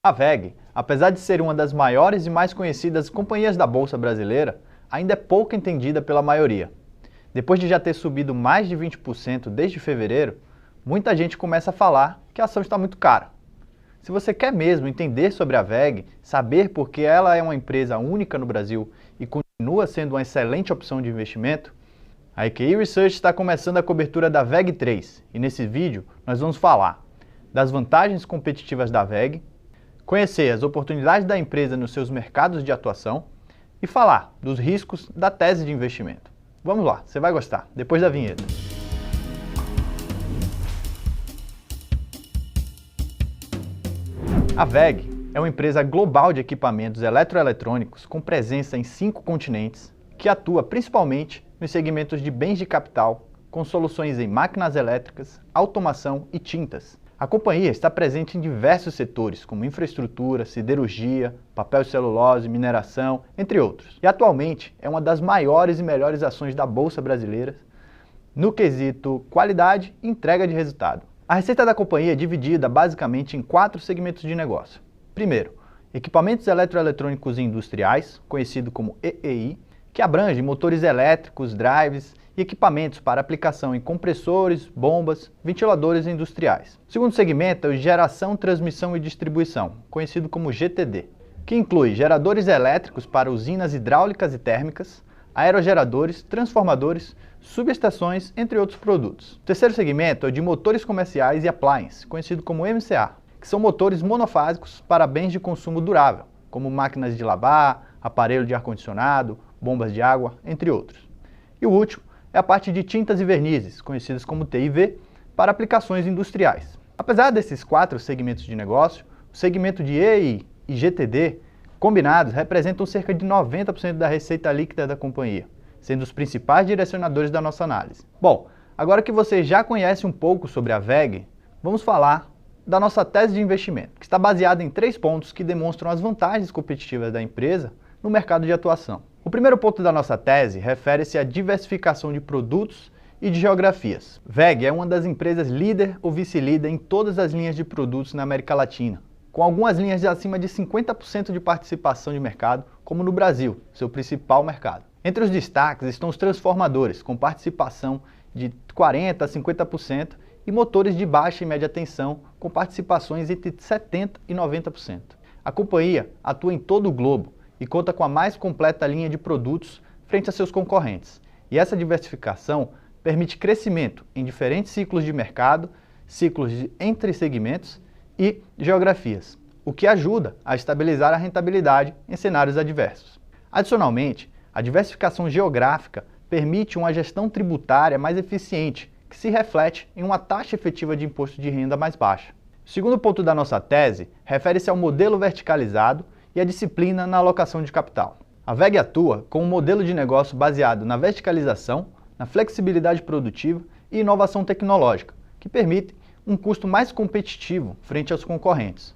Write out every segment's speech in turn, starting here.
A WEG, apesar de ser uma das maiores e mais conhecidas companhias da Bolsa Brasileira, ainda é pouco entendida pela maioria. Depois de já ter subido mais de 20% desde fevereiro, muita gente começa a falar que a ação está muito cara. Se você quer mesmo entender sobre a WEG, saber por que ela é uma empresa única no Brasil e continua sendo uma excelente opção de investimento, a EQI Research está começando a cobertura da WEG 3 e nesse vídeo nós vamos falar das vantagens competitivas da WEG, conhecer as oportunidades da empresa nos seus mercados de atuação e falar dos riscos da tese de investimento. Vamos lá, você vai gostar, depois da vinheta. A WEG é uma empresa global de equipamentos eletroeletrônicos com presença em 5 continentes, que atua principalmente nos segmentos de bens de capital, com soluções em máquinas elétricas, automação e tintas. A companhia está presente em diversos setores, como infraestrutura, siderurgia, papel e celulose, mineração, entre outros. E atualmente é uma das maiores e melhores ações da Bolsa Brasileira no quesito qualidade e entrega de resultado. A receita da companhia é dividida basicamente em 4 segmentos de negócio. Primeiro, equipamentos eletroeletrônicos e industriais, conhecido como EEI, que abrange motores elétricos, drives e equipamentos para aplicação em compressores, bombas, ventiladores industriais. O segundo segmento é o Geração, Transmissão e Distribuição, conhecido como GTD, que inclui geradores elétricos para usinas hidráulicas e térmicas, aerogeradores, transformadores, subestações, entre outros produtos. O terceiro segmento é o de motores comerciais e appliance, conhecido como MCA, que são motores monofásicos para bens de consumo durável, como máquinas de lavar, aparelho de ar-condicionado, bombas de água, entre outros. E o último é a parte de tintas e vernizes, conhecidas como TIV, para aplicações industriais. Apesar desses 4 segmentos de negócio, o segmento de EI e GTD combinados representam cerca de 90% da receita líquida da companhia, sendo os principais direcionadores da nossa análise. Bom, agora que você já conhece um pouco sobre a WEG, vamos falar da nossa tese de investimento, que está baseada em 3 pontos que demonstram as vantagens competitivas da empresa no mercado de atuação. O primeiro ponto da nossa tese refere-se à diversificação de produtos e de geografias. WEG é uma das empresas líder ou vice-líder em todas as linhas de produtos na América Latina, com algumas linhas de acima de 50% de participação de mercado, como no Brasil, seu principal mercado. Entre os destaques estão os transformadores, com participação de 40% a 50%, e motores de baixa e média tensão, com participações entre 70% e 90%. A companhia atua em todo o globo e conta com a mais completa linha de produtos frente a seus concorrentes. E essa diversificação permite crescimento em diferentes ciclos de mercado, entre segmentos e geografias, o que ajuda a estabilizar a rentabilidade em cenários adversos. Adicionalmente, a diversificação geográfica permite uma gestão tributária mais eficiente, que se reflete em uma taxa efetiva de imposto de renda mais baixa. O segundo ponto da nossa tese refere-se ao modelo verticalizado e à disciplina na alocação de capital. A WEG atua com um modelo de negócio baseado na verticalização, na flexibilidade produtiva e inovação tecnológica, que permite um custo mais competitivo frente aos concorrentes,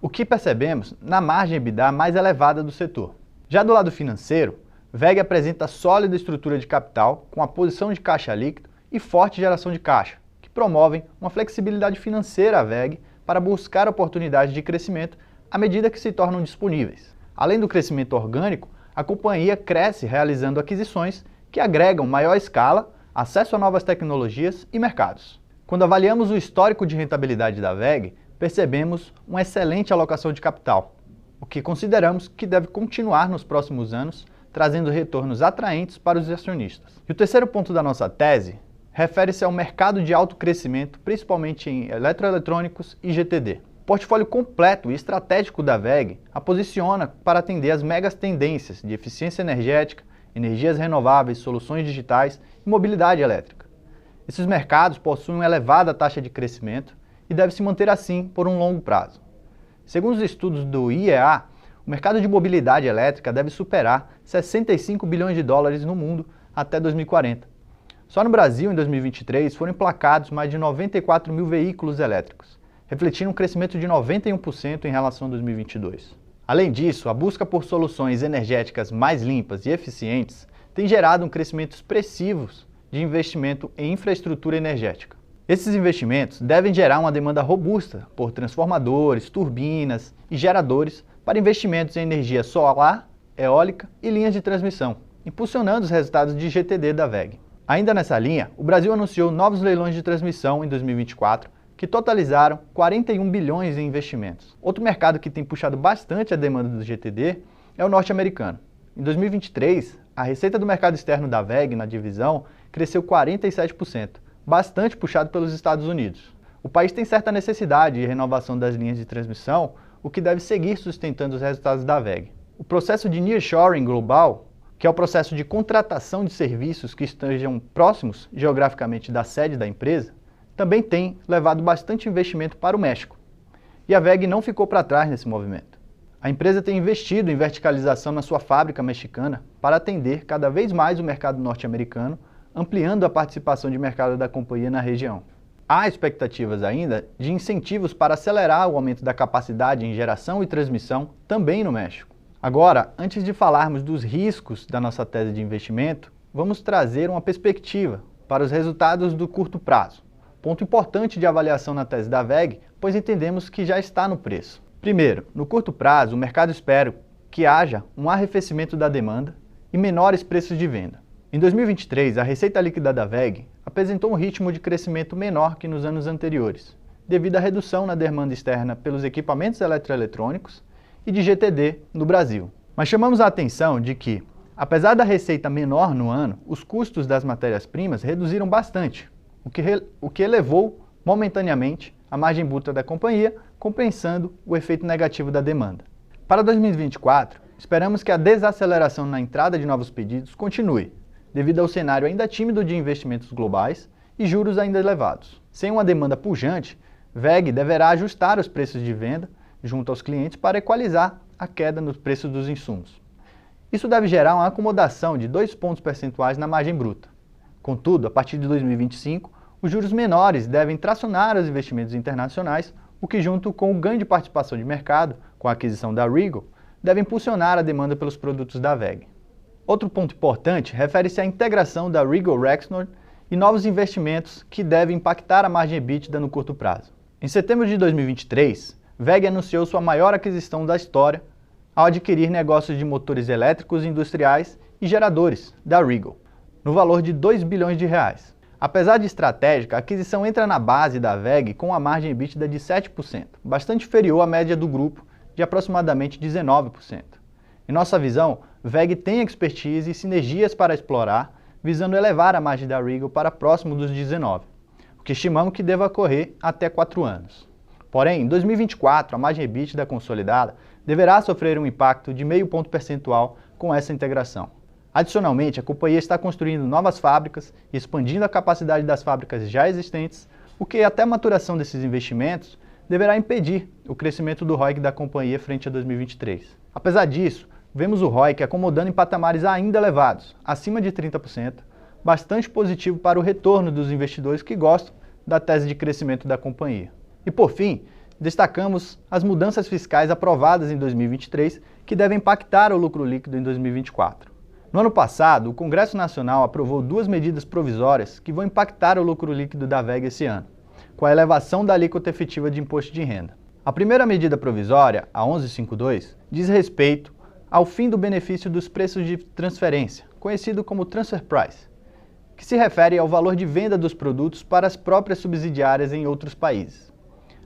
o que percebemos na margem EBITDA mais elevada do setor. Já do lado financeiro, WEG apresenta sólida estrutura de capital com a posição de caixa líquido e forte geração de caixa, que promovem uma flexibilidade financeira à WEG para buscar oportunidades de crescimento à medida que se tornam disponíveis. Além do crescimento orgânico, a companhia cresce realizando aquisições que agregam maior escala, acesso a novas tecnologias e mercados. Quando avaliamos o histórico de rentabilidade da WEG, percebemos uma excelente alocação de capital, o que consideramos que deve continuar nos próximos anos, trazendo retornos atraentes para os acionistas. E o terceiro ponto da nossa tese refere-se ao mercado de alto crescimento, principalmente em eletroeletrônicos e GTD. O portfólio completo e estratégico da WEG a posiciona para atender as megas tendências de eficiência energética, energias renováveis, soluções digitais e mobilidade elétrica. Esses mercados possuem uma elevada taxa de crescimento e devem se manter assim por um longo prazo. Segundo os estudos do IEA, o mercado de mobilidade elétrica deve superar 65 bilhões de dólares no mundo até 2040. Só no Brasil, em 2023, foram emplacados mais de 94 mil veículos elétricos, refletindo um crescimento de 91% em relação a 2022. Além disso, a busca por soluções energéticas mais limpas e eficientes tem gerado um crescimento expressivo de investimento em infraestrutura energética. Esses investimentos devem gerar uma demanda robusta por transformadores, turbinas e geradores para investimentos em energia solar, eólica e linhas de transmissão, impulsionando os resultados de GTD da WEG. Ainda nessa linha, o Brasil anunciou novos leilões de transmissão em 2024, que totalizaram 41 bilhões em investimentos. Outro mercado que tem puxado bastante a demanda do GTD é o norte-americano. Em 2023, a receita do mercado externo da WEG na divisão cresceu 47%, bastante puxado pelos Estados Unidos. O país tem certa necessidade de renovação das linhas de transmissão, o que deve seguir sustentando os resultados da WEG. O processo de nearshoring global, que é o processo de contratação de serviços que estejam próximos geograficamente da sede da empresa, também tem levado bastante investimento para o México. E a WEG não ficou para trás nesse movimento. A empresa tem investido em verticalização na sua fábrica mexicana para atender cada vez mais o mercado norte-americano, ampliando a participação de mercado da companhia na região. Há expectativas ainda de incentivos para acelerar o aumento da capacidade em geração e transmissão também no México. Agora, antes de falarmos dos riscos da nossa tese de investimento, vamos trazer uma perspectiva para os resultados do curto prazo. Ponto importante de avaliação na tese da WEG, pois entendemos que já está no preço. Primeiro, no curto prazo, o mercado espera que haja um arrefecimento da demanda e menores preços de venda. Em 2023, a receita líquida da WEG apresentou um ritmo de crescimento menor que nos anos anteriores, devido à redução na demanda externa pelos equipamentos eletroeletrônicos e de GTD no Brasil. Mas chamamos a atenção de que, apesar da receita menor no ano, os custos das matérias-primas reduziram bastante, o que elevou momentaneamente a margem bruta da companhia, compensando o efeito negativo da demanda. Para 2024, esperamos que a desaceleração na entrada de novos pedidos continue, devido ao cenário ainda tímido de investimentos globais e juros ainda elevados. Sem uma demanda pujante, WEG deverá ajustar os preços de venda junto aos clientes para equalizar a queda nos preços dos insumos. Isso deve gerar uma acomodação de 2 pontos percentuais na margem bruta. Contudo, a partir de 2025, os juros menores devem tracionar os investimentos internacionais, o que, junto com o ganho de participação de mercado, com a aquisição da Regal, deve impulsionar a demanda pelos produtos da WEG. Outro ponto importante refere-se à integração da Regal Rexnord e novos investimentos que devem impactar a margem EBITDA no curto prazo. Em setembro de 2023, WEG anunciou sua maior aquisição da história ao adquirir negócios de motores elétricos industriais e geradores da Regal, no valor de 2 bilhões de reais. Apesar de estratégica, a aquisição entra na base da WEG com uma margem EBITDA de 7%, bastante inferior à média do grupo de aproximadamente 19%. Em nossa visão, WEG tem expertise e sinergias para explorar, visando elevar a margem da Regal para próximo dos 19%, o que estimamos que deva ocorrer até 4 anos. Porém, em 2024, a margem EBITDA consolidada deverá sofrer um impacto de meio ponto percentual com essa integração. Adicionalmente, a companhia está construindo novas fábricas e expandindo a capacidade das fábricas já existentes, o que, até a maturação desses investimentos, deverá impedir o crescimento do ROIC da companhia frente a 2023. Apesar disso, vemos o ROIC acomodando em patamares ainda elevados, acima de 30%, bastante positivo para o retorno dos investidores que gostam da tese de crescimento da companhia. E por fim, destacamos as mudanças fiscais aprovadas em 2023 que devem impactar o lucro líquido em 2024. No ano passado, o Congresso Nacional aprovou 2 medidas provisórias que vão impactar o lucro líquido da WEG esse ano, com a elevação da alíquota efetiva de imposto de renda. A primeira medida provisória, a 1152, diz respeito ao fim do benefício dos preços de transferência, conhecido como Transfer Price, que se refere ao valor de venda dos produtos para as próprias subsidiárias em outros países.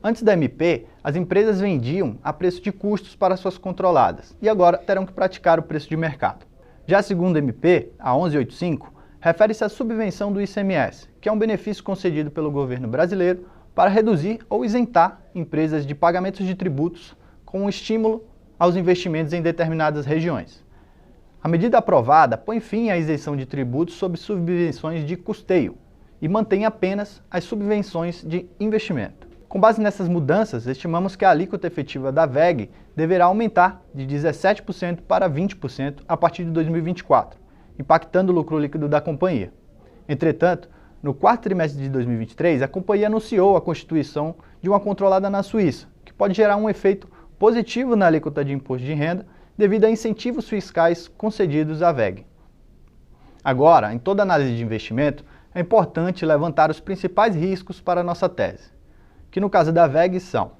Antes da MP, as empresas vendiam a preço de custos para suas controladas e agora terão que praticar o preço de mercado. Já a segunda MP, a 1185, refere-se à subvenção do ICMS, que é um benefício concedido pelo governo brasileiro para reduzir ou isentar empresas de pagamentos de tributos com um estímulo aos investimentos em determinadas regiões. A medida aprovada põe fim à isenção de tributos sobre subvenções de custeio e mantém apenas as subvenções de investimento. Com base nessas mudanças, estimamos que a alíquota efetiva da WEG deverá aumentar de 17% para 20% a partir de 2024, impactando o lucro líquido da companhia. Entretanto, no quarto trimestre de 2023, a companhia anunciou a constituição de uma controlada na Suíça, que pode gerar um efeito positivo na alíquota de imposto de renda devido a incentivos fiscais concedidos à WEG. Agora, em toda análise de investimento, é importante levantar os principais riscos para a nossa tese, que no caso da WEG são: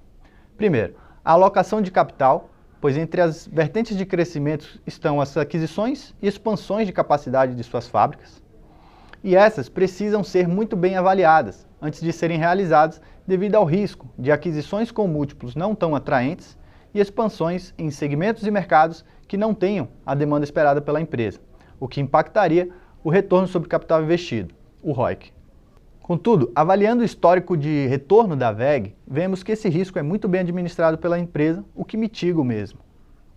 primeiro, a alocação de capital, pois entre as vertentes de crescimento estão as aquisições e expansões de capacidade de suas fábricas, e essas precisam ser muito bem avaliadas antes de serem realizadas devido ao risco de aquisições com múltiplos não tão atraentes e expansões em segmentos e mercados que não tenham a demanda esperada pela empresa, o que impactaria o retorno sobre o capital investido, o ROIC. Contudo, avaliando o histórico de retorno da WEG, vemos que esse risco é muito bem administrado pela empresa, o que mitiga o mesmo.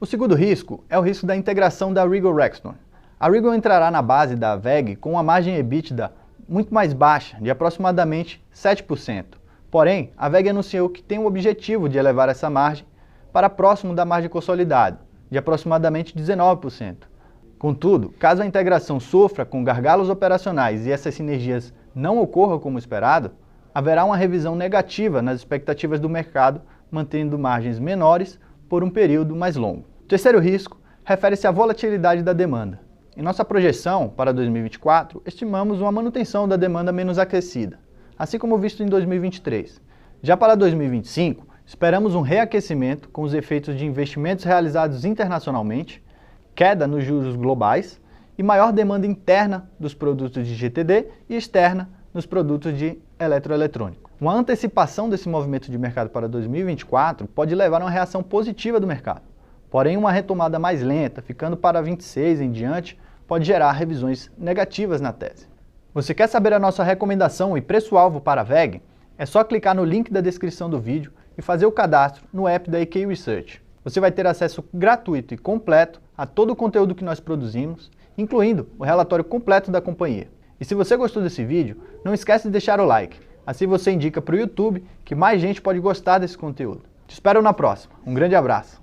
O segundo risco é o risco da integração da Regal Rexnord. A Regal entrará na base da WEG com uma margem EBITDA muito mais baixa, de aproximadamente 7%. Porém, a WEG anunciou que tem o objetivo de elevar essa margem para próximo da margem consolidada, de aproximadamente 19%. Contudo, caso a integração sofra com gargalos operacionais e essas sinergias não ocorram como esperado, haverá uma revisão negativa nas expectativas do mercado, mantendo margens menores por um período mais longo. O terceiro risco refere-se à volatilidade da demanda. Em nossa projeção para 2024, estimamos uma manutenção da demanda menos aquecida, assim como visto em 2023. Já para 2025, esperamos um reaquecimento com os efeitos de investimentos realizados internacionalmente, queda nos juros globais e maior demanda interna dos produtos de GTD e externa nos produtos de eletroeletrônico. Uma antecipação desse movimento de mercado para 2024 pode levar a uma reação positiva do mercado. Porém, uma retomada mais lenta, ficando para 26 em diante, pode gerar revisões negativas na tese. Você quer saber a nossa recomendação e preço-alvo para a WEG? É só clicar no link da descrição do vídeo e fazer o cadastro no app da EK Research. Você vai ter acesso gratuito e completo a todo o conteúdo que nós produzimos, incluindo o relatório completo da companhia. E se você gostou desse vídeo, não esquece de deixar o like. Assim você indica para o YouTube que mais gente pode gostar desse conteúdo. Te espero na próxima. Um grande abraço!